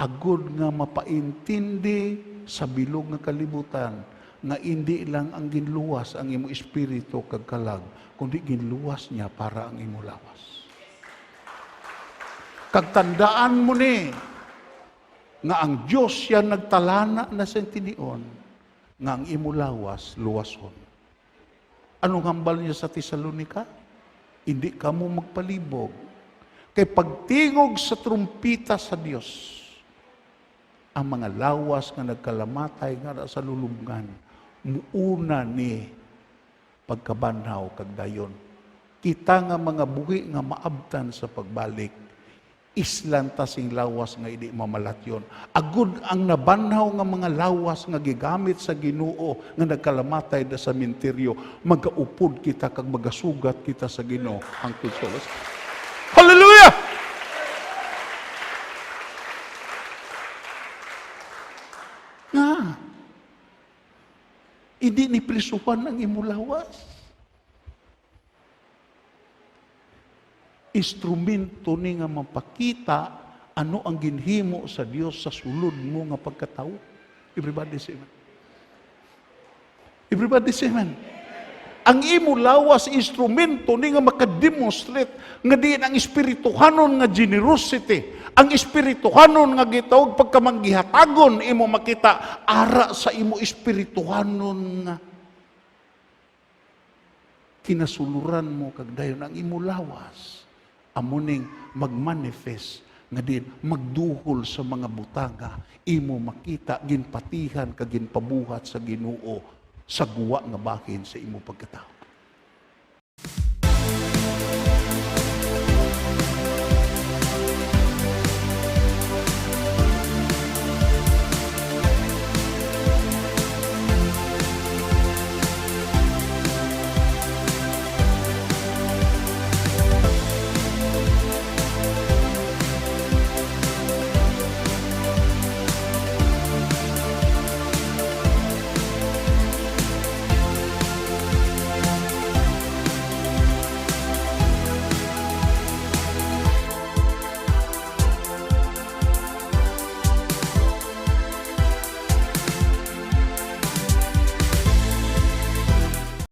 agud nga mapaintindi sa bilog nga kalibutan, nga hindi lang ang ginluwas ang imo espiritu kag kalag, kundi ginluwas niya para ang imo lawas. Kag tandaan mo ni, nga ang Diyos siya nagtalana na sa tinion, nga ang imo lawas, luwason. Anong hambal niya sa Tesalonika? Hindi ka mo magpalibog. Kay pagtingog sa trumpita sa Diyos, ang mga lawas nga nagkalamatay nga sa lulubngan, muuna ni pagkabanhaw kag dayon. Kita nga mga buhi nga maabtan sa pagbalik, islanta sing lawas nga hindi mamalatyon. Agud ang nabanhaw nga mga lawas nga gigamit sa Ginoo nga nagkalamatay da sa minteryo, magaupod kita kag magasugat kita sa Ginoo hangtod sa wakas. Hallelujah! Nga, hindi ni prisuhan ang imo lawas. Instrumento ni nga mapakita ano ang ginhimo sa Dios sa sulod mo nga pagkatao. Everybody say amen. Everybody say amen. Ang imo lawas instrumento ni nga makademonstrate nga diin ang espirituhanon nga generosity, ang espirituhanon nga gitawag pagkamanggihatagon imo makita ara sa imo espirituhanon nga kinasuluran mo kag dayon ang imo lawas. Amuning magmanifest nga din magduhol sa mga butanga imo makita ginpatihan kag ginpabuhat sa Ginoo sa guwa nga bahin sa imo pagkatao.